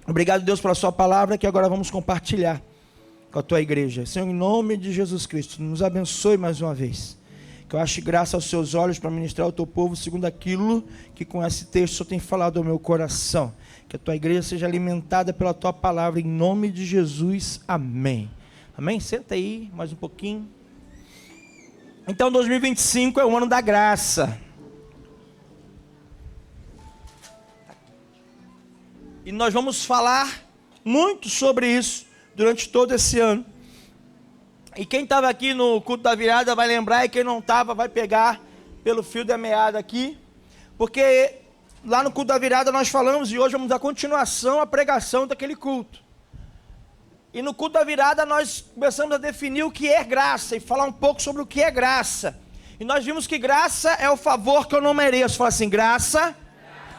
Obrigado, Deus, pela sua palavra, que agora vamos compartilhar com a tua igreja. Senhor, em nome de Jesus Cristo, nos abençoe mais uma vez. Que eu ache graça aos seus olhos para ministrar ao teu povo segundo aquilo que com esse texto o Senhor tem falado ao meu coração. Que a tua igreja seja alimentada pela tua palavra, em nome de Jesus. Amém. Amém? Senta aí mais um pouquinho. Então 2025 é o ano da graça. E nós vamos falar muito sobre isso durante todo esse ano. E quem estava aqui no culto da virada vai lembrar, e quem não estava vai pegar pelo fio da meada aqui. Porque lá no culto da virada nós falamos, e hoje vamos dar continuação à pregação daquele culto. E no culto da virada nós começamos a definir o que é graça e falar um pouco sobre o que é graça. E nós vimos que graça é o favor que eu não mereço. Fala assim, graça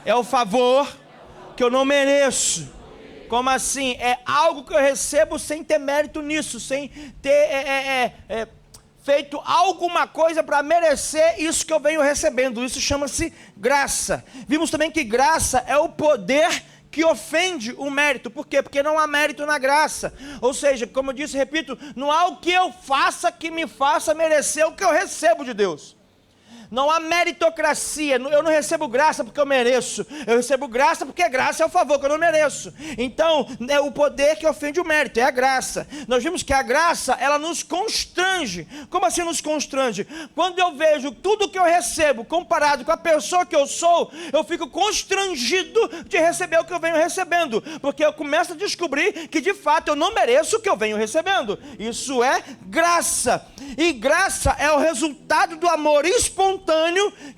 é o favor que eu não mereço. Como assim? É algo que eu recebo sem ter mérito nisso, sem ter feito alguma coisa para merecer isso que eu venho recebendo. Isso chama-se graça. Vimos também que graça é o poder que ofende o mérito. Por quê? Porque não há mérito na graça. Ou seja, como eu disse, repito, não há o que eu faça que me faça merecer o que eu recebo de Deus. Não há meritocracia. Eu não recebo graça porque eu mereço. Eu recebo graça porque graça é o favor que eu não mereço. Então, é o poder que ofende o mérito, é a graça. Nós vimos que a graça, ela nos constrange. Como assim nos constrange? Quando eu vejo tudo que eu recebo comparado com a pessoa que eu sou, eu fico constrangido de receber o que eu venho recebendo. Porque eu começo a descobrir que de fato eu não mereço o que eu venho recebendo. Isso é graça. E graça é o resultado do amor espontâneo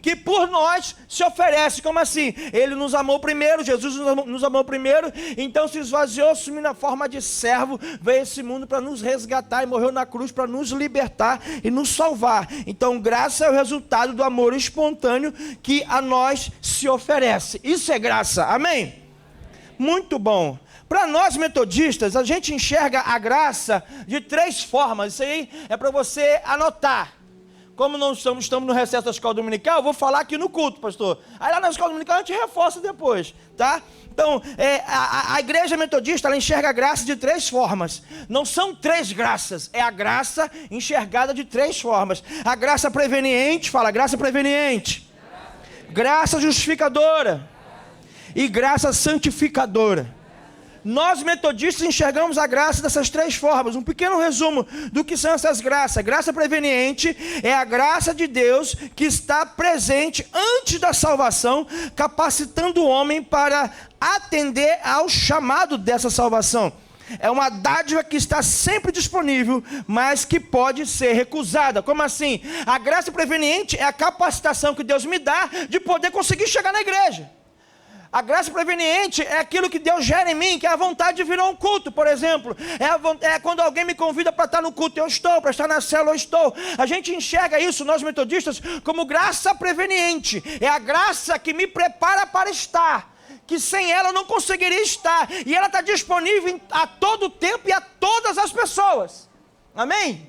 que por nós se oferece. Como assim? Ele nos amou primeiro, Jesus nos amou primeiro, então se esvaziou, assumindo na forma de servo, veio a esse mundo para nos resgatar e morreu na cruz para nos libertar e nos salvar. Então graça é o resultado do amor espontâneo que a nós se oferece. Isso é graça, amém? Muito bom. Para nós metodistas, a gente enxerga a graça de três formas. Isso aí é para você anotar. Como não estamos no recesso da escola dominical, eu vou falar aqui no culto, pastor. Aí lá na escola dominical a gente reforça depois, tá? Então, a igreja metodista, ela enxerga a graça de três formas. Não são três graças, é a graça enxergada de três formas. A graça preveniente, fala, graça preveniente. Graça justificadora. E graça santificadora. Nós metodistas enxergamos a graça dessas três formas. Um pequeno resumo do que são essas graças. Graça preveniente é a graça de Deus que está presente antes da salvação, capacitando o homem para atender ao chamado dessa salvação. É uma dádiva que está sempre disponível, mas que pode ser recusada. Como assim? A graça preveniente é a capacitação que Deus me dá de poder conseguir chegar na igreja. A graça preveniente é aquilo que Deus gera em mim, que é a vontade de vir a um culto, por exemplo. É quando alguém me convida para estar no culto, eu estou. Para estar na célula, eu estou. A gente enxerga isso, nós metodistas, como graça preveniente. É a graça que me prepara para estar, que sem ela eu não conseguiria estar. E ela está disponível a todo tempo e a todas as pessoas. Amém?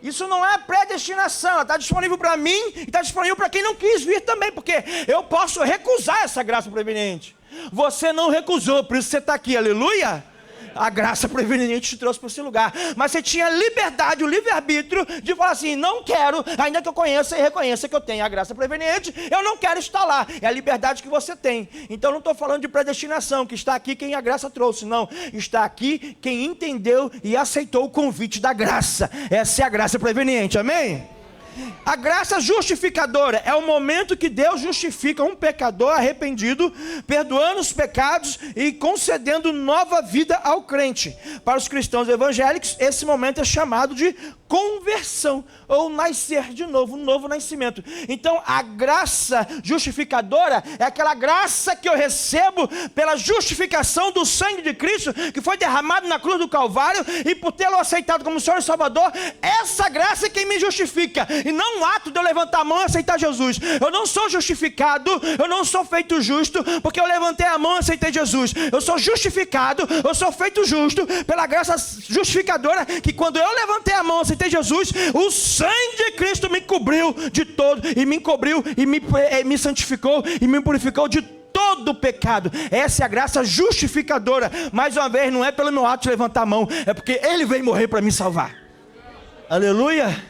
Isso não é predestinação, ela está disponível para mim e está disponível para quem não quis vir também, porque eu posso recusar essa graça preveniente. Você não recusou, por isso você está aqui, aleluia. A graça preveniente te trouxe para esse lugar, mas você tinha liberdade, o livre-arbítrio de falar assim, não quero, ainda que eu conheça e reconheça que eu tenho a graça preveniente, eu não quero estar lá. É a liberdade que você tem. Então não estou falando de predestinação, que está aqui quem a graça trouxe, não. Está aqui quem entendeu e aceitou o convite da graça. Essa é a graça preveniente, amém? A graça justificadora é o momento que Deus justifica um pecador arrependido, perdoando os pecados e concedendo nova vida ao crente. Para os cristãos evangélicos, esse momento é chamado de conversão, ou nascer de novo, um novo nascimento. Então a graça justificadora é aquela graça que eu recebo pela justificação do sangue de Cristo, que foi derramado na cruz do Calvário, e por tê-lo aceitado como Senhor e Salvador. Essa graça é quem me justifica, e não o ato de eu levantar a mão e aceitar Jesus. Eu não sou justificado, eu não sou feito justo porque eu levantei a mão e aceitei Jesus. Eu sou justificado, eu sou feito justo pela graça justificadora, que quando eu levantei a mão e aceitei Jesus, o sangue de Cristo me cobriu de todo, e me encobriu, e me santificou, e me purificou de todo pecado. Essa é a graça justificadora. Mais uma vez, não é pelo meu ato de levantar a mão, é porque Ele veio morrer para me salvar. Aleluia.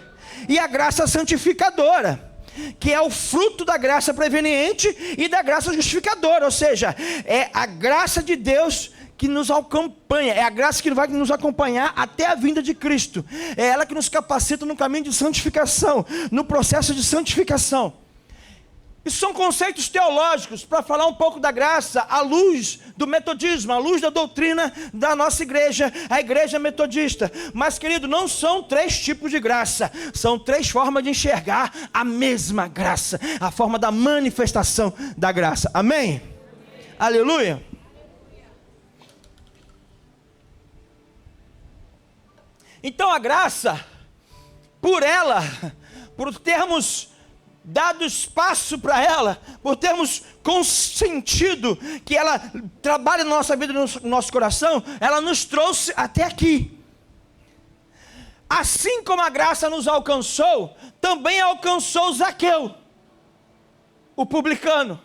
E a graça santificadora, que é o fruto da graça preveniente e da graça justificadora. Ou seja, é a graça de Deus que nos acompanha, é a graça que vai nos acompanhar até a vinda de Cristo. É ela que nos capacita no caminho de santificação, no processo de santificação. Isso são conceitos teológicos para falar um pouco da graça à luz do metodismo, à luz da doutrina da nossa igreja, a igreja metodista. Mas, querido, não são 3 tipos de graça, são 3 formas de enxergar a mesma graça, a forma da manifestação da graça. Amém? Aleluia. Então a graça, por termos dado espaço para ela, por termos consentido que ela trabalhe na nossa vida, no nosso coração, ela nos trouxe até aqui. Assim como a graça nos alcançou, também alcançou Zaqueu, o publicano.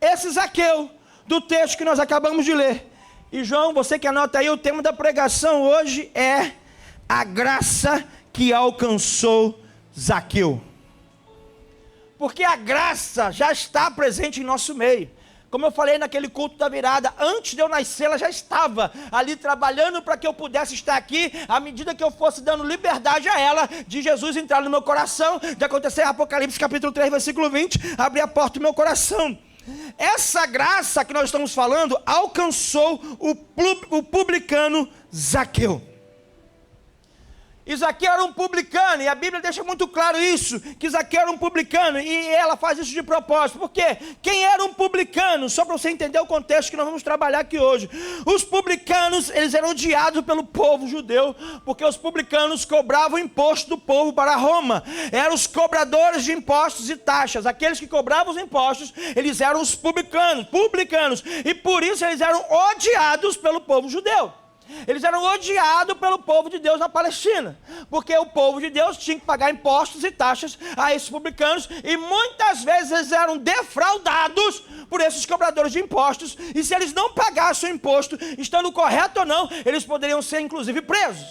Esse Zaqueu, do texto que nós acabamos de ler. E João, você que anota aí, o tema da pregação hoje é a graça que alcançou Zaqueu. Porque a graça já está presente em nosso meio. Como eu falei naquele culto da virada, antes de eu nascer, ela já estava ali trabalhando para que eu pudesse estar aqui, à medida que eu fosse dando liberdade a ela, de Jesus entrar no meu coração, de acontecer Apocalipse capítulo 3, versículo 20, abrir a porta do meu coração. Essa graça que nós estamos falando, alcançou o publicano Zaqueu. E Zaqueu era um publicano, e a Bíblia deixa muito claro isso, que Zaqueu era um publicano, e ela faz isso de propósito. Por quê? Quem era um publicano? Só para você entender o contexto que nós vamos trabalhar aqui hoje. Os publicanos, eles eram odiados pelo povo judeu, porque os publicanos cobravam imposto do povo para Roma. Eram os cobradores de impostos e taxas. Aqueles que cobravam os impostos, eles eram os publicanos, e por isso eles eram odiados pelo povo judeu. Eles eram odiados pelo povo de Deus na Palestina, porque o povo de Deus tinha que pagar impostos e taxas a esses publicanos, e muitas vezes eles eram defraudados por esses cobradores de impostos, e se eles não pagassem o imposto, estando correto ou não, eles poderiam ser inclusive presos.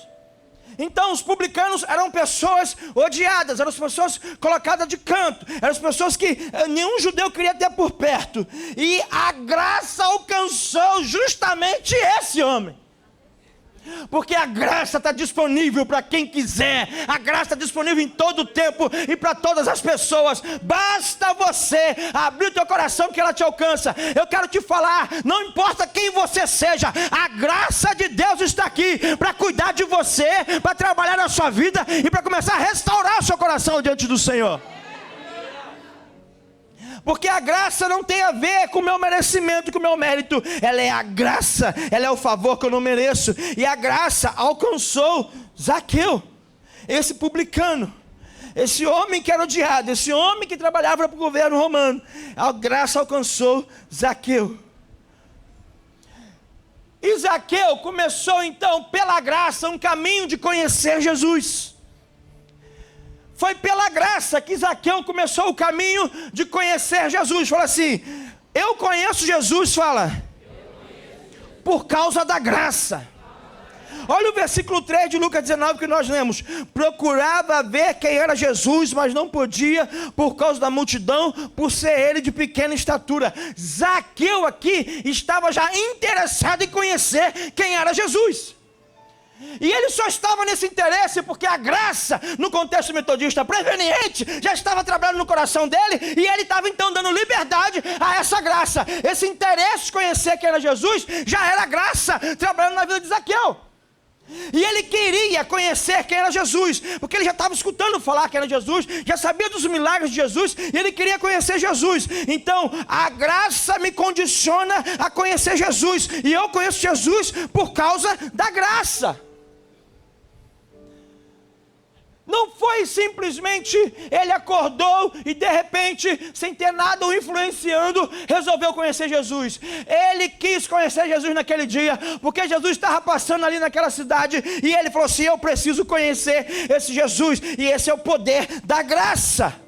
Então os publicanos eram pessoas odiadas, eram pessoas colocadas de canto, eram pessoas que nenhum judeu queria ter por perto, e a graça alcançou justamente esse homem. Porque a graça está disponível para quem quiser. A graça está disponível em todo o tempo e para todas as pessoas. Basta você abrir o teu coração que ela te alcança. Eu quero te falar, não importa quem você seja, a graça de Deus está aqui para cuidar de você, para trabalhar na sua vida e para começar a restaurar o seu coração diante do Senhor. Porque a graça não tem a ver com o meu merecimento, com o meu mérito. Ela é a graça, ela é o favor que eu não mereço. E a graça alcançou Zaqueu, esse publicano, esse homem que era odiado, esse homem que trabalhava para o governo romano. A graça alcançou Zaqueu. E Zaqueu começou então, pela graça, um caminho de conhecer Jesus. Foi pela graça que Zaqueu começou o caminho de conhecer Jesus. Fala assim, eu conheço Jesus, fala, por causa da graça. Olha o versículo 3 de Lucas 19 que nós lemos. Procurava ver quem era Jesus, mas não podia por causa da multidão, por ser ele de pequena estatura. Zaqueu aqui estava já interessado em conhecer quem era Jesus. E ele só estava nesse interesse porque a graça, no contexto metodista preveniente, já estava trabalhando no coração dele, e ele estava então dando liberdade a essa graça. Esse interesse de conhecer quem era Jesus já era graça trabalhando na vida de Zaqueu. E ele queria conhecer quem era Jesus, porque ele já estava escutando falar quem era Jesus, já sabia dos milagres de Jesus, e ele queria conhecer Jesus. Então a graça me condiciona a conhecer Jesus, e eu conheço Jesus por causa da graça. Não foi simplesmente ele acordou e de repente, sem ter nada o influenciando, resolveu conhecer Jesus. Ele quis conhecer Jesus naquele dia, porque Jesus estava passando ali naquela cidade, e ele falou assim, eu preciso conhecer esse Jesus, e esse é o poder da graça.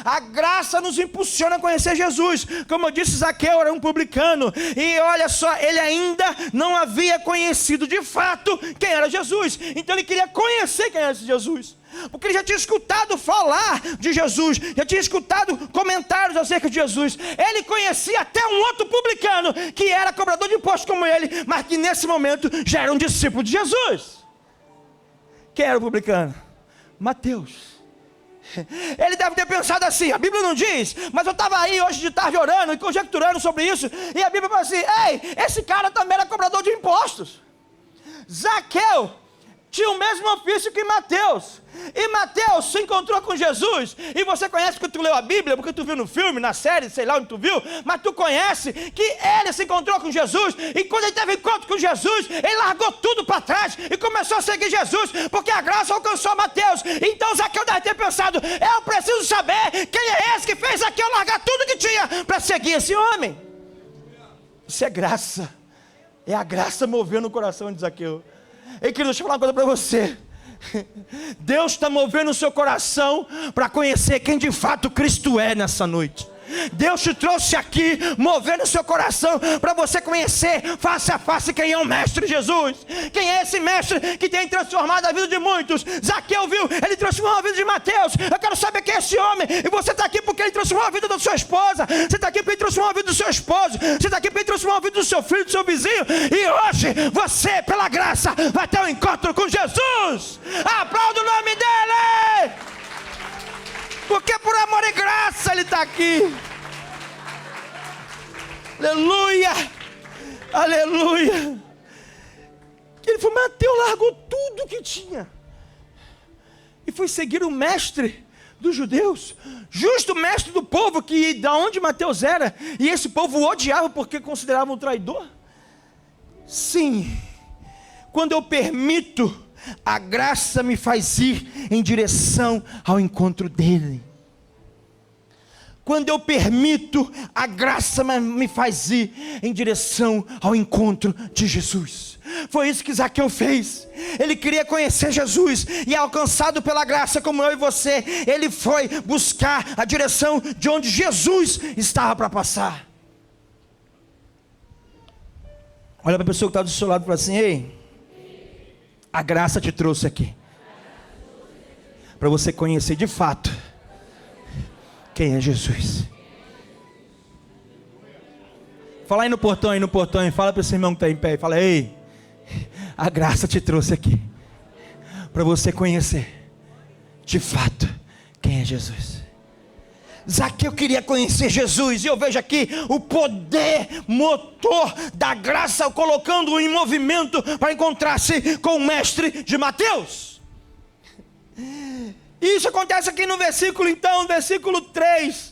A graça nos impulsiona a conhecer Jesus. Como eu disse, Zaqueu era um publicano. E olha só, ele ainda não havia conhecido de fato quem era Jesus. Então ele queria conhecer quem era esse Jesus. Porque ele já tinha escutado falar de Jesus, já tinha escutado comentários acerca de Jesus. Ele conhecia até um outro publicano que era cobrador de impostos como ele, mas que nesse momento já era um discípulo de Jesus. Quem era o publicano? Mateus. Ele deve ter pensado assim, a Bíblia não diz, mas eu estava aí hoje de tarde orando e conjecturando sobre isso, e a Bíblia fala assim: ei, esse cara também era cobrador de impostos. Zaqueu tinha o mesmo ofício que Mateus. E Mateus se encontrou com Jesus. E você conhece porque tu leu a Bíblia, porque tu viu no filme, na série, sei lá onde tu viu. Mas tu conhece que ele se encontrou com Jesus. E quando ele teve encontro com Jesus, ele largou tudo para trás e começou a seguir Jesus, porque a graça alcançou Mateus. Então Zaqueu deve ter pensado: eu preciso saber quem é esse que fez Zaqueu largar tudo que tinha para seguir esse homem. Isso é graça. É a graça movendo o coração de Zaqueu. Ei, querido, deixa eu falar uma coisa para você. Deus está movendo o seu coração para conhecer quem de fato Cristo é nessa noite. Deus te trouxe aqui, movendo o seu coração para você conhecer face a face quem é o Mestre Jesus. Quem é esse Mestre que tem transformado a vida de muitos? Zaqueu viu, ele transformou a vida de Mateus. Eu quero saber quem é esse homem. E você está aqui porque ele transformou a vida da sua esposa. Você está aqui porque ele transformou a vida do seu esposo. Você está aqui porque ele transformou a vida do seu filho, do seu vizinho. E hoje você, pela graça, vai ter um encontro com Jesus. Aplauda o nome dele, porque por amor e graça ele está aqui. Aleluia, aleluia. Ele falou: Mateus largou tudo que tinha e foi seguir o mestre dos judeus, justo mestre do povo, que da onde Mateus era, e esse povo o odiava porque considerava um traidor. Sim, quando eu permito, a graça me faz ir em direção ao encontro dele. Quando eu permito, a graça me faz ir em direção ao encontro de Jesus. Foi isso que Zaqueu fez. Ele queria conhecer Jesus, e alcançado pela graça como eu e você, ele foi buscar a direção de onde Jesus estava para passar. Olha para a pessoa que está do seu lado e fala assim: ei, a graça te trouxe aqui para você conhecer de fato quem é Jesus. Fala aí no portão, e fala para esse irmão que está em pé, e fala: ei, a graça te trouxe aqui para você conhecer de fato quem é Jesus. Zaqueu queria conhecer Jesus, e eu vejo aqui o poder motor da graça colocando-o em movimento para encontrar-se com o mestre de Mateus. Isso acontece aqui no versículo, então, versículo 3.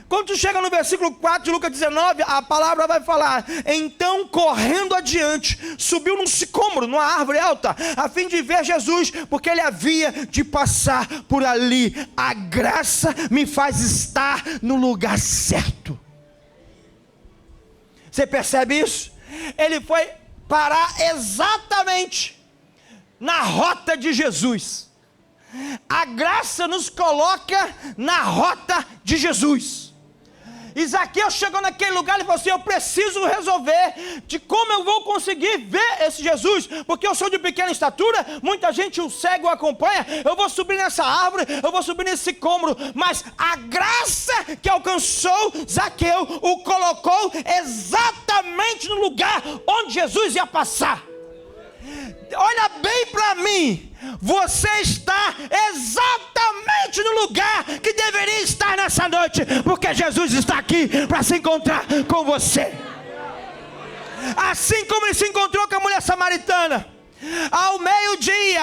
Quando tu chega no versículo 4 de Lucas 19, a palavra vai falar: então, correndo adiante, subiu num sicômoro, numa árvore alta, a fim de ver Jesus, porque ele havia de passar por ali. A graça me faz estar no lugar certo. Você percebe isso? Ele foi parar exatamente na rota de Jesus. A graça nos coloca na rota de Jesus. E Zaqueu chegou naquele lugar e falou assim: eu preciso resolver de como eu vou conseguir ver esse Jesus, porque eu sou de pequena estatura, muita gente o segue, o acompanha. Eu vou subir nessa árvore, eu vou subir nesse sicômoro, mas a graça que alcançou Zaqueu o colocou exatamente no lugar onde Jesus ia passar. Olha bem para mim, você está exatamente no lugar que deveria estar nessa noite, porque Jesus está aqui para se encontrar com você. Assim como ele se encontrou com a mulher samaritana, ao meio-dia,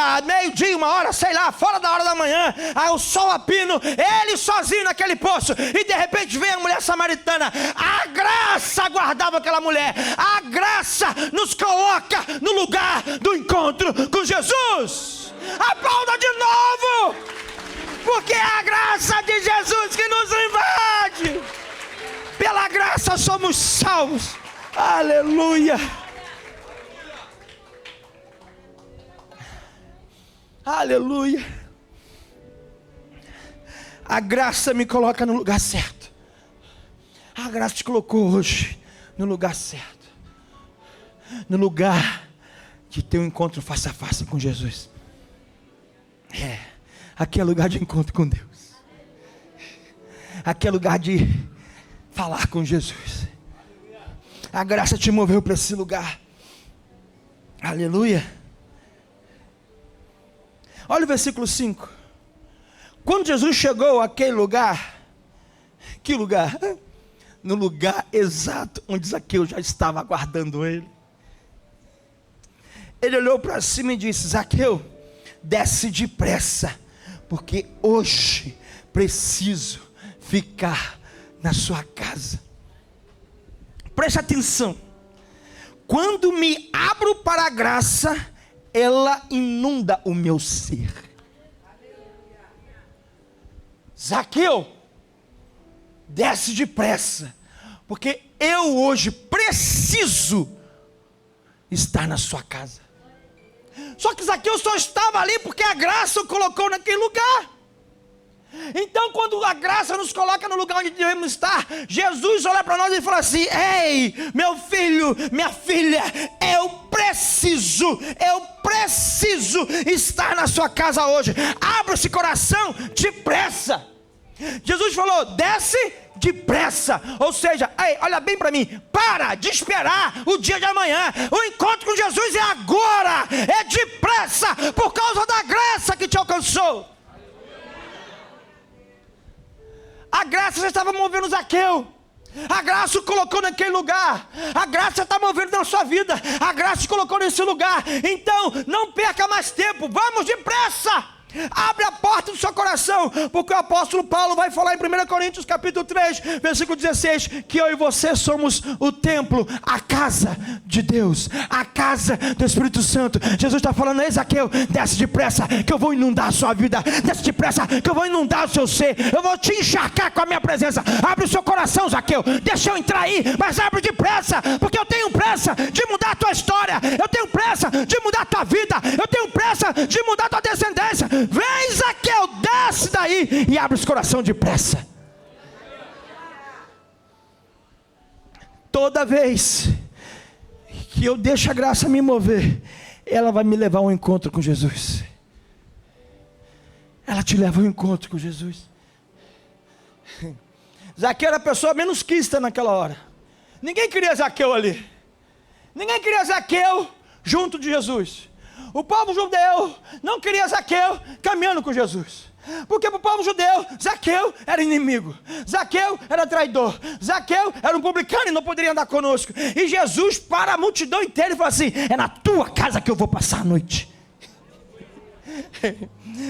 uma hora, sei lá, fora da hora da manhã, ao sol a pino, ele sozinho naquele poço, e de repente vem a mulher samaritana. A graça guardava aquela mulher. A graça nos coloca no lugar do encontro com Jesus. Aplauda de novo, porque é a graça de Jesus que nos invade. Pela graça somos salvos. Aleluia. Aleluia. A graça me coloca no lugar certo. A graça te colocou hoje no lugar certo. No lugar de ter um encontro face a face com Jesus. Aqui é lugar de encontro com Deus. Aqui é lugar de falar com Jesus. A graça te moveu para esse lugar. Aleluia. Olha o versículo 5. Quando Jesus chegou àquele lugar, que lugar? No lugar exato onde Zaqueu já estava aguardando ele. Ele olhou para cima e disse: Zaqueu, desce depressa, porque hoje preciso ficar na sua casa. Preste atenção. Quando me abro para a graça, ela inunda o meu ser. Zaqueu, desce depressa, porque eu hoje preciso estar na sua casa. Só que Zaqueu só estava ali porque a graça o colocou naquele lugar. Então, quando a graça nos coloca no lugar onde devemos estar, Jesus olha para nós e fala assim: ei, meu filho, minha filha, eu preciso estar na sua casa hoje. Abra esse coração depressa. Jesus falou: desce depressa. Ou seja, ei, olha bem para mim, para de esperar o dia de amanhã. O encontro com Jesus é agora, é depressa, por causa da graça que te alcançou. A graça já estava movendo Zaqueu. A graça o colocou naquele lugar. A graça está movendo na sua vida. A graça te colocou nesse lugar. Então, não perca mais tempo. Vamos depressa. Abre a porta do seu coração, porque o apóstolo Paulo vai falar em 1 Coríntios capítulo 3, versículo 16, que eu e você somos o templo, a casa de Deus, a casa do Espírito Santo. Jesus está falando: ei, Zaqueu, desce depressa, que eu vou inundar a sua vida. Desce depressa, que eu vou inundar o seu ser. Eu vou te encharcar com a minha presença. Abre o seu coração, Zaqueu, deixa eu entrar aí, mas abre depressa, porque eu tenho pressa de mudar a tua história. Eu tenho pressa de mudar a tua vida. Eu tenho pressa de mudar a tua descendência. Vem, Zaqueu, desce daí e abre esse coração depressa. Toda vez que eu deixo a graça me mover, ela vai me levar a um encontro com Jesus. Ela te leva a um encontro com Jesus. Zaqueu era a pessoa menos quista naquela hora. Ninguém queria Zaqueu ali. Ninguém queria Zaqueu junto de Jesus. O povo judeu não queria Zaqueu caminhando com Jesus. Porque para o povo judeu, Zaqueu era inimigo. Zaqueu era traidor. Zaqueu era um publicano e não poderia andar conosco. E Jesus, para a multidão inteira, falou assim: é na tua casa que eu vou passar a noite.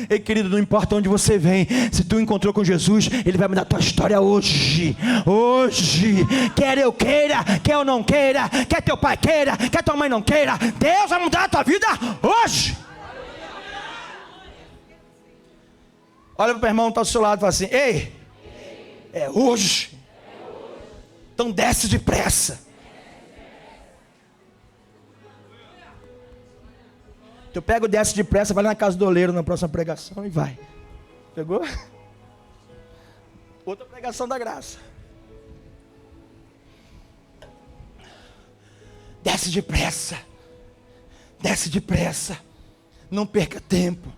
Ei, querido, não importa onde você vem, se tu encontrou com Jesus, Ele vai mudar a tua história hoje. Hoje, quer eu queira, quer eu não queira, quer teu pai queira, quer tua mãe não queira, Deus vai mudar a tua vida hoje. Olha para o irmão que está do seu lado e fala assim: ei, é hoje. Então desce depressa. Eu pego, desce depressa, vai na casa do oleiro na próxima pregação e vai. Pegou? Outra pregação da graça. Desce depressa. Desce depressa. Não perca tempo.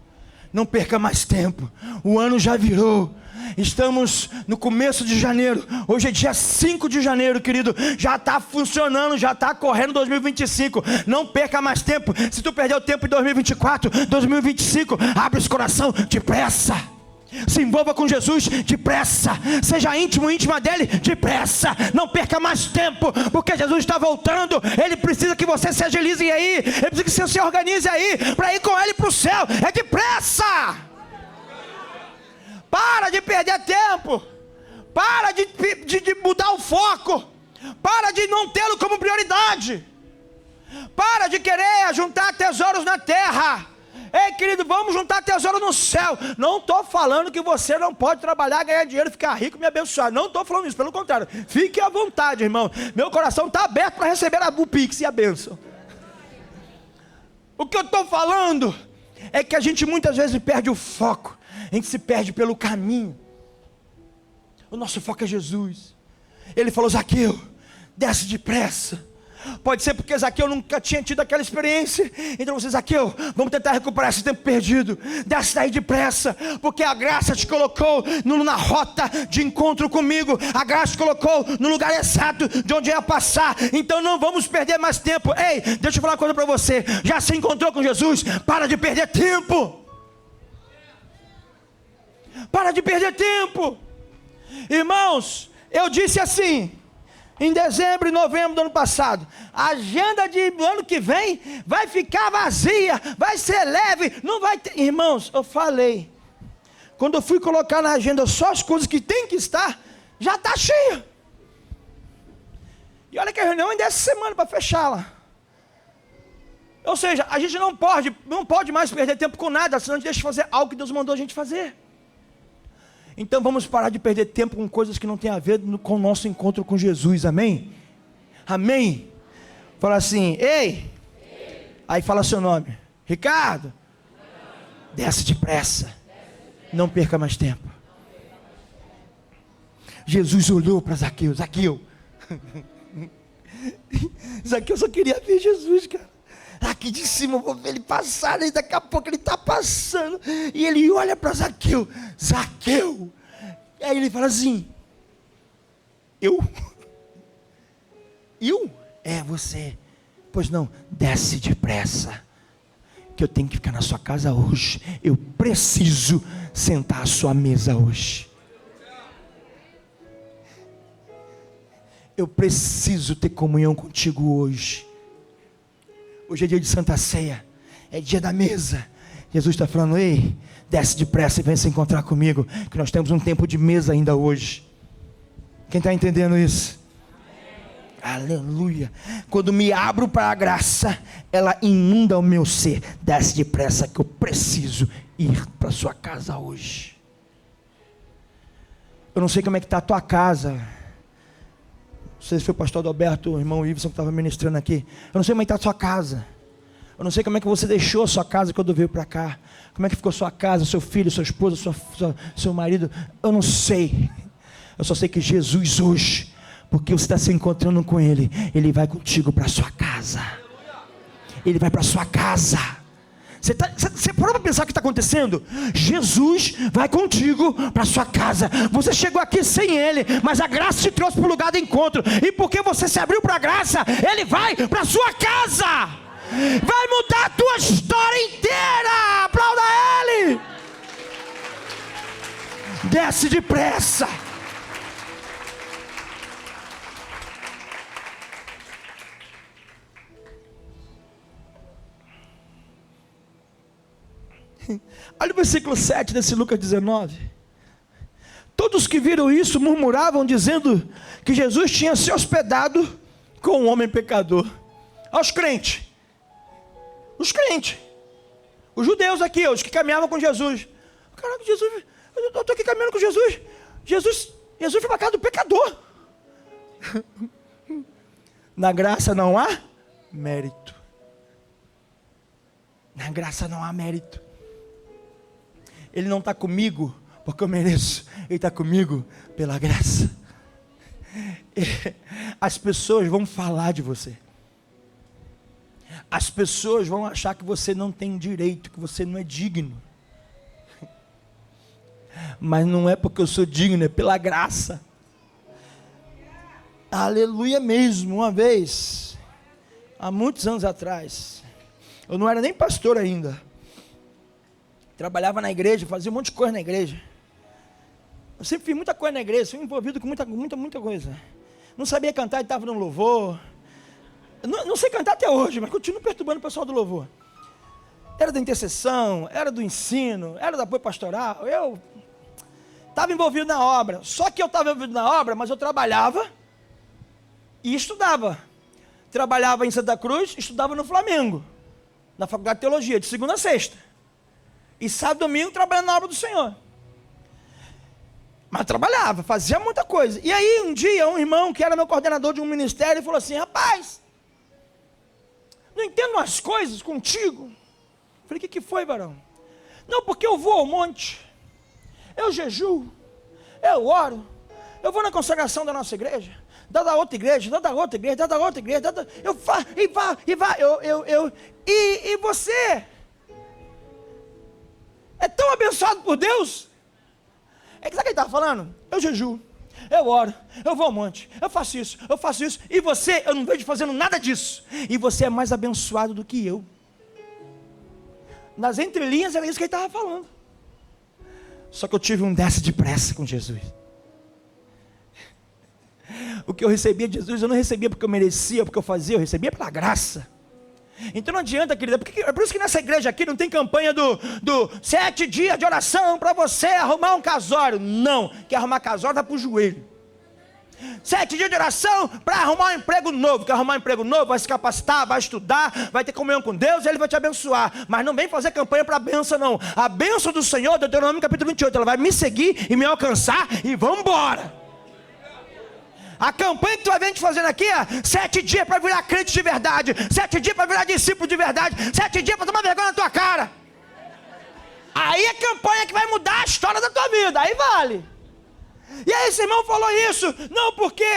Não perca mais tempo. O ano já virou. Estamos no começo de janeiro. Hoje é dia 5 de janeiro, querido. Já está funcionando, já está correndo 2025. Não perca mais tempo. Se tu perdeu tempo em 2024, 2025, abre esse coração depressa. Se envolva com Jesus depressa. Seja íntimo, íntima dele depressa. Não perca mais tempo, porque Jesus está voltando. Ele precisa que você se agilize aí. Ele precisa que você se organize aí para ir com ele para o céu. É depressa. Para de perder tempo. Para de mudar o foco. Para de não tê-lo como prioridade. Para de querer juntar tesouros na terra. Ei, querido, vamos juntar tesouro no céu. Não estou falando que você não pode trabalhar, ganhar dinheiro, ficar rico e me abençoar. Não estou falando isso, pelo contrário. Fique à vontade, irmão. Meu coração está aberto para receber o Pix e a bênção. O que eu estou falando é que a gente muitas vezes perde o foco. A gente se perde pelo caminho. O nosso foco é Jesus. Ele falou: Zaqueu, desce depressa. Pode ser porque Zaqueu nunca tinha tido aquela experiência. Então você: Zaqueu, vamos tentar recuperar esse tempo perdido. Desce daí depressa, porque a graça te colocou na rota de encontro comigo. A graça te colocou no lugar exato de onde ia passar. Então não vamos perder mais tempo. Ei, deixa eu falar uma coisa para você. Já se encontrou com Jesus? Para de perder tempo. Para de perder tempo. Irmãos, eu disse assim em dezembro e novembro do ano passado: a agenda do ano que vem vai ficar vazia, vai ser leve, não vai ter. Irmãos, eu falei, quando eu fui colocar na agenda só as coisas que tem que estar, já está cheia. E olha que a reunião ainda é essa semana para fechá-la. Ou seja, a gente não pode mais perder tempo com nada, senão a gente deixa de fazer algo que Deus mandou a gente fazer. Então vamos parar de perder tempo com coisas que não tem a ver com o nosso encontro com Jesus, amém? Amém? Fala assim: ei! Aí fala seu nome: Ricardo, desce depressa, não perca mais tempo. Jesus olhou para Zaqueu: Zaqueu, Zaqueu só queria ver Jesus, cara. Aqui de cima eu vou ver ele passar, e daqui a pouco ele está passando, e ele olha para Zaqueu: Zaqueu. E aí ele fala assim: eu? É você. Pois não, desce depressa, que eu tenho que ficar na sua casa hoje. Eu preciso sentar à sua mesa hoje. Eu preciso ter comunhão contigo hoje. Hoje é dia de Santa Ceia, é dia da mesa. Jesus está falando: ei, desce depressa e vem se encontrar comigo, que nós temos um tempo de mesa ainda hoje. Quem está entendendo isso? Aleluia. Quando me abro para a graça, ela inunda o meu ser. Desce depressa, que eu preciso ir para a sua casa hoje. Eu não sei como é que está a tua casa. Não sei se foi o pastor Adalberto, o irmão Iveson que estava ministrando aqui. Eu não sei como é que está a sua casa. Eu não sei como é que você deixou a sua casa quando veio para cá. Como é que ficou a sua casa, seu filho, sua esposa, seu marido. Eu não sei. Eu só sei que Jesus hoje, porque você está se encontrando com Ele, Ele vai contigo para a sua casa. Ele vai para a sua casa. Você parou para pensar o que está acontecendo? Jesus vai contigo para a sua casa. Você chegou aqui sem Ele, mas a graça te trouxe para o lugar de encontro. E porque você se abriu para a graça, Ele vai para a sua casa. Vai mudar a tua história inteira. Aplauda Ele. Desce depressa. Olha o versículo 7 desse Lucas 19. Todos que viram isso murmuravam, dizendo que Jesus tinha se hospedado com um homem pecador. Aos crentes, os judeus aqui, os que caminhavam com Jesus. Caraca, Jesus, eu estou aqui caminhando com Jesus. Jesus foi para casa do pecador. Na graça não há mérito. Na graça não há mérito. Ele não está comigo porque eu mereço. Ele está comigo pela graça. As pessoas vão falar de você. As pessoas vão achar que você não tem direito, que você não é digno. Mas não é porque eu sou digno, é pela graça. Aleluia mesmo. Uma vez, há muitos anos atrás, eu não era nem pastor ainda. Trabalhava na igreja, fazia um monte de coisa na igreja. Eu sempre fiz muita coisa na igreja, fui envolvido com muita coisa. Não sabia cantar e estava no louvor. Não sei cantar até hoje, mas continuo perturbando o pessoal do louvor. Era da intercessão, era do ensino, era do apoio pastoral. Eu estava envolvido na obra. Só que eu estava envolvido na obra, mas eu trabalhava e estudava. Trabalhava em Santa Cruz, estudava no Flamengo, na faculdade de teologia, de segunda a sexta. E sábado e domingo trabalhando na obra do Senhor. Mas trabalhava, fazia muita coisa. E aí um dia um irmão que era meu coordenador de um ministério falou assim: rapaz, não entendo as coisas contigo. Falei: o que foi, varão? Não, porque eu vou ao monte, eu jejuo, eu oro, Eu vou na consagração da nossa igreja, da outra igreja, da outra igreja, da outra igreja, eu vá, e você é tão abençoado por Deus. É que sabe o que ele estava falando? Eu jejuo, eu oro, eu vou ao monte, eu faço isso, e você, eu não vejo fazendo nada disso, e você é mais abençoado do que eu. Nas entrelinhas era isso que ele estava falando. Só que eu tive um desce depressa com Jesus. O que eu recebia de Jesus, eu não recebia porque eu merecia, porque eu fazia, eu recebia pela graça. Então não adianta, querida, porque é por isso que nessa igreja aqui não tem campanha do 7 dias de oração para você arrumar um casório. Não, quer arrumar casório, vai para o joelho. 7 dias de oração para arrumar um emprego novo. Quer arrumar um emprego novo, vai se capacitar, vai estudar, vai ter comunhão com Deus, Ele vai te abençoar. Mas não vem fazer campanha para a bênção, não. A bênção do Senhor, Deuteronômio capítulo 28, ela vai me seguir e me alcançar e vamos embora. A campanha que tu vai ver a gente fazendo aqui é 7 dias para virar crente de verdade, 7 dias para virar discípulo de verdade, 7 dias para tomar vergonha na tua cara. Aí é campanha que vai mudar a história da tua vida, aí vale. E aí esse irmão falou isso, não porque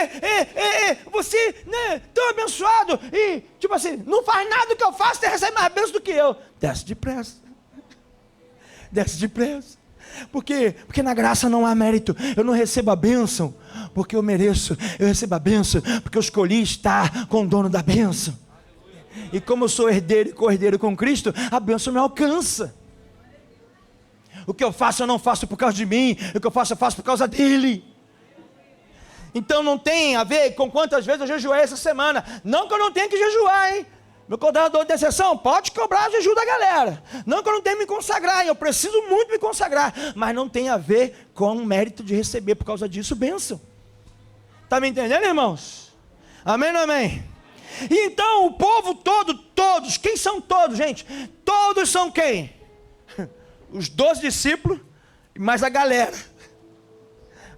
você, né, tão abençoado, e tipo assim, não faz nada do que eu faço, você recebe mais bênção do que eu. Desce depressa. Desce depressa. Por quê? Porque na graça não há mérito. Eu não recebo a bênção porque eu mereço. Eu recebo a bênção porque eu escolhi estar com o dono da bênção. E como eu sou herdeiro e co-herdeiro com Cristo, a bênção me alcança. O que eu faço, eu não faço por causa de mim. O que eu faço por causa dele. Então não tem a ver com quantas vezes eu jejuei essa semana. Não que eu não tenha que jejuar, hein? Meu coordenador de intercessão, pode cobrar o jejum da galera. Não que eu não tenha que me consagrar, eu preciso muito me consagrar. Mas não tem a ver com o mérito de receber por causa disso bênção. Está me entendendo, irmãos? Amém ou não amém? E então o povo todo, todos, quem são todos, gente? Todos são quem? Os 12 discípulos e mais a galera.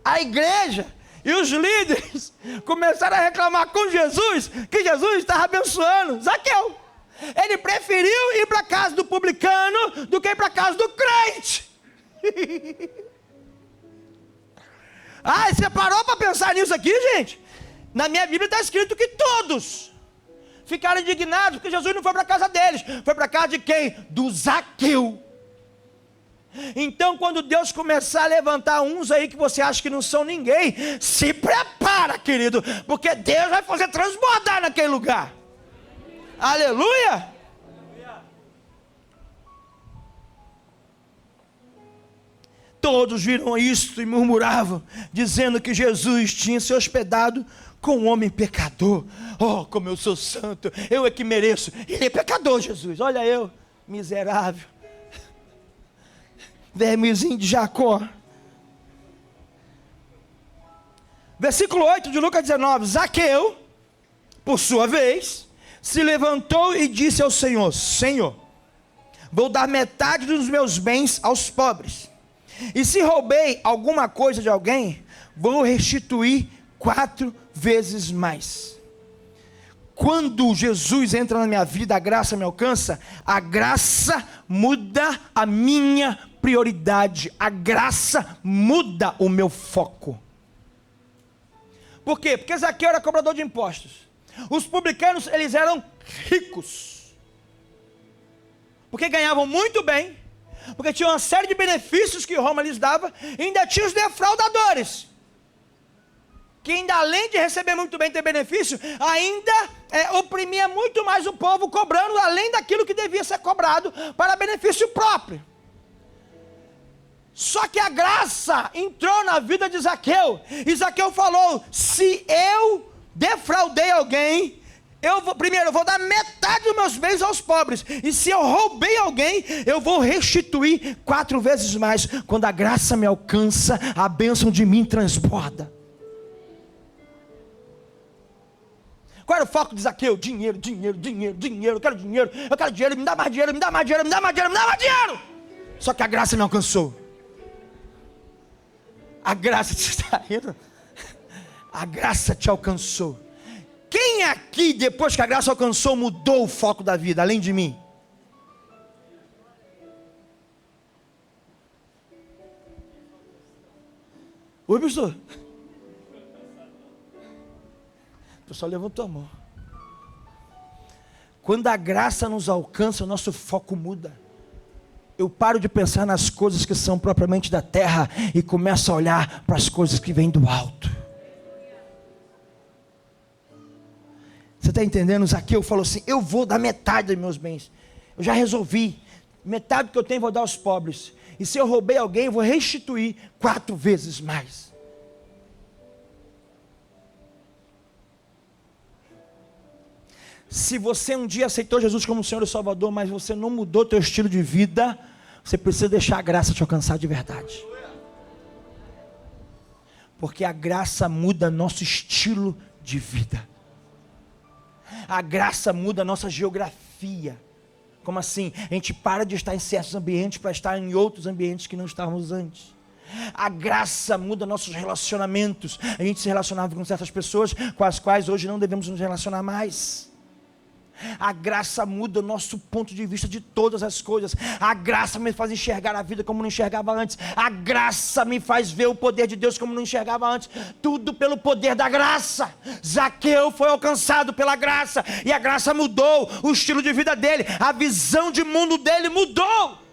A igreja e os líderes começaram a reclamar com Jesus, que Jesus estava abençoando Zaqueu. Ele preferiu ir para a casa do publicano do que ir para a casa do crente. Ah, você parou para pensar nisso aqui, gente? Na minha Bíblia está escrito que todos ficaram indignados porque Jesus não foi para a casa deles. Foi para a casa de quem? Do Zaqueu. Então quando Deus começar a levantar uns aí que você acha que não são ninguém, se prepara, querido, porque Deus vai fazer transbordar naquele lugar. Aleluia! Todos viram isto e murmuravam, dizendo que Jesus tinha se hospedado com um homem pecador. Oh, como eu sou santo, eu é que mereço. Ele é pecador, Jesus, olha eu, miserável. Vermezinho de Jacó. Versículo 8 de Lucas 19. Zaqueu, por sua vez, se levantou e disse ao Senhor: Senhor, vou dar metade dos meus bens aos pobres. E se roubei alguma coisa de alguém, vou restituir 4 vezes mais. Quando Jesus entra na minha vida, a graça me alcança, a graça muda a minha prioridade, a graça muda o meu foco. Por quê? Porque Zaqueu era cobrador de impostos. Os publicanos, eles eram ricos, porque ganhavam muito bem, porque tinham uma série de benefícios que Roma lhes dava, e ainda tinha os defraudadores, que ainda além de receber muito bem, ter benefício, ainda oprimia muito mais o povo, cobrando além daquilo que devia ser cobrado para benefício próprio. Só que a graça entrou na vida de Zaqueu, e Zaqueu falou: se eu defraudei alguém, primeiro eu vou dar metade dos meus bens aos pobres, e se eu roubei alguém, eu vou restituir 4 vezes mais. Quando a graça me alcança, a bênção de mim transborda. Qual era o foco de Zaqueu? Dinheiro, dinheiro, dinheiro, dinheiro, eu quero dinheiro, me dá mais dinheiro, me dá mais dinheiro, me dá mais dinheiro, me dá mais dinheiro. Só que a graça me alcançou. A graça te está indo? A graça te alcançou. Quem aqui, depois que a graça alcançou, mudou o foco da vida, além de mim? Oi, pastor. Tu só levantou a mão. Quando a graça nos alcança, o nosso foco muda. Eu paro de pensar nas coisas que são propriamente da terra e começo a olhar para as coisas que vêm do alto. Você está entendendo? Zaqueu falou assim: eu vou dar metade dos meus bens. Eu já resolvi. Metade do que eu tenho vou dar aos pobres. E se eu roubei alguém, eu vou restituir 4 vezes mais. Se você um dia aceitou Jesus como Senhor e Salvador, mas você não mudou teu estilo de vida, você precisa deixar a graça te alcançar de verdade. Porque a graça muda nosso estilo de vida. A graça muda a nossa geografia. Como assim? A gente para de estar em certos ambientes para estar em outros ambientes que não estávamos antes. A graça muda nossos relacionamentos. A gente se relacionava com certas pessoas com as quais hoje não devemos nos relacionar mais. A graça muda o nosso ponto de vista de todas as coisas. A graça me faz enxergar a vida como não enxergava antes. A graça me faz ver o poder de Deus como não enxergava antes. Tudo pelo poder da graça. Zaqueu foi alcançado pela graça, e a graça mudou o estilo de vida dele. A visão de mundo dele mudou.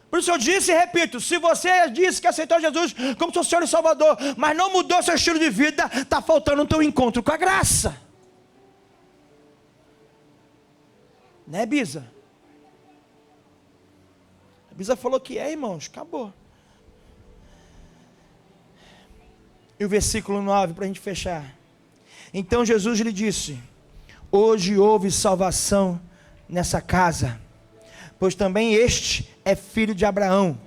Por isso eu disse e repito: se você disse que aceitou Jesus como seu Senhor e Salvador, mas não mudou seu estilo de vida, está faltando o teu encontro com a graça. Né, Bisa? A Bisa falou que é, irmãos, acabou. E o versículo 9, para a gente fechar. Então Jesus lhe disse: hoje houve salvação nessa casa, pois também este é filho de Abraão,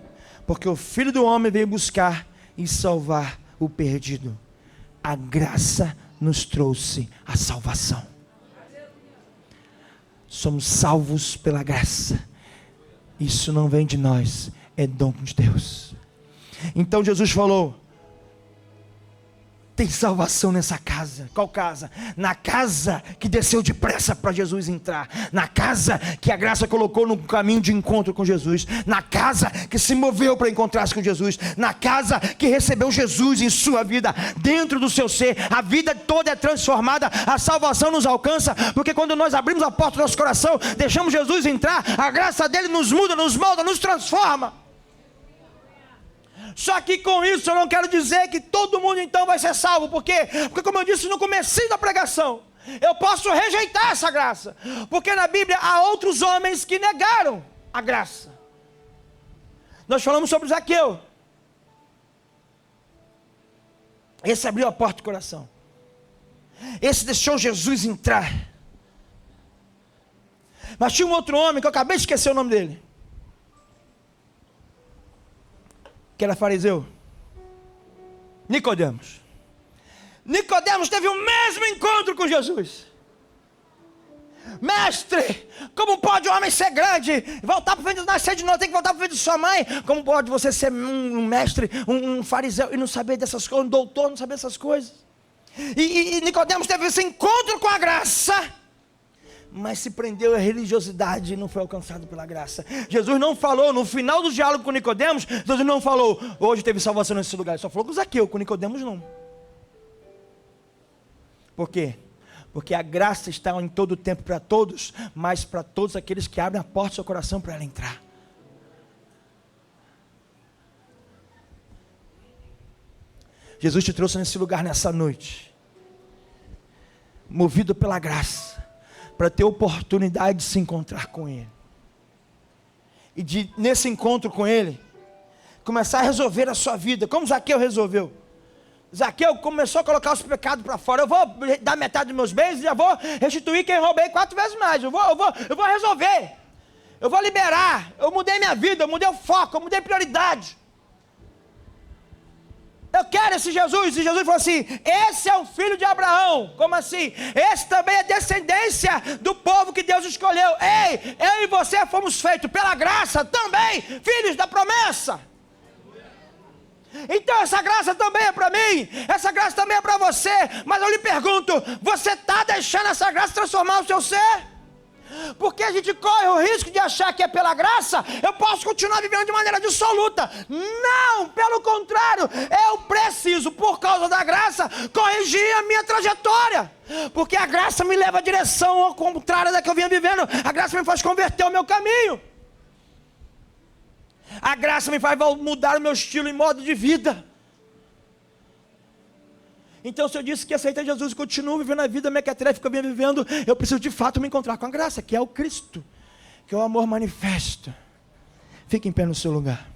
porque o Filho do Homem veio buscar e salvar o perdido. A graça nos trouxe a salvação. Somos salvos pela graça. Isso não vem de nós, é dom de Deus. Então Jesus falou: tem salvação nessa casa. Qual casa? Na casa que desceu depressa para Jesus entrar. Na casa que a graça colocou no caminho de encontro com Jesus. Na casa que se moveu para encontrar-se com Jesus. Na casa que recebeu Jesus em sua vida, dentro do seu ser. A vida toda é transformada. A salvação nos alcança, porque quando nós abrimos a porta do nosso coração, deixamos Jesus entrar, a graça dele nos muda, nos molda, nos transforma. Só que com isso eu não quero dizer que todo mundo então vai ser salvo. Por quê? Porque, como eu disse no comecinho da pregação, eu posso rejeitar essa graça, porque na Bíblia há outros homens que negaram a graça. Nós falamos sobre Zaqueu. Esse abriu a porta do coração. Esse deixou Jesus entrar. Mas tinha um outro homem que eu acabei de esquecer o nome dele, que era fariseu. Nicodemos. Nicodemos teve o mesmo encontro com Jesus. Mestre, como pode um homem ser grande, voltar para o ventre, nascer de novo, tem que voltar para o ventre de sua mãe? Como pode você ser um mestre, um fariseu e não saber dessas coisas, um doutor, não saber dessas coisas? E Nicodemos teve esse encontro com a graça, mas se prendeu à religiosidade e não foi alcançado pela graça. Jesus não falou, no final do diálogo com Nicodemos, Jesus não falou: hoje teve salvação nesse lugar. Ele só falou com Zaqueu, com Nicodemos não. Por quê? Porque a graça está em todo o tempo para todos, mas para todos aqueles que abrem a porta do seu coração para ela entrar. Jesus te trouxe nesse lugar nessa noite, movido pela graça, para ter oportunidade de se encontrar com Ele. E de, nesse encontro com Ele, começar a resolver a sua vida, como Zaqueu resolveu. Zaqueu começou a colocar os pecados para fora. Eu vou dar metade dos meus bens e já vou restituir quem roubei 4 vezes mais. Eu vou resolver. Eu vou liberar. Eu mudei minha vida, eu mudei o foco, eu mudei prioridade. Eu quero esse Jesus. E Jesus falou assim: esse é o filho de Abraão. Como assim? Esse também é descendência do povo que Deus escolheu. Ei, eu e você fomos feitos pela graça também, filhos da promessa. Então essa graça também é para mim, essa graça também é para você. Mas eu lhe pergunto: você está deixando essa graça transformar o seu ser? porque a gente corre o risco de achar que é pela graça, eu posso continuar vivendo de maneira dissoluta. Não, pelo contrário, eu preciso, por causa da graça, corrigir a minha trajetória. Porque a graça me leva à direção ao contrário da que eu vinha vivendo. A graça me faz converter o meu caminho. A graça me faz mudar o meu estilo e modo de vida. Então, se eu disse que aceitei Jesus e continuo vivendo a vida mequetréfica que eu vinha vivendo, eu preciso de fato me encontrar com a graça, que é o Cristo, que é o amor manifesto. Fique em pé no seu lugar.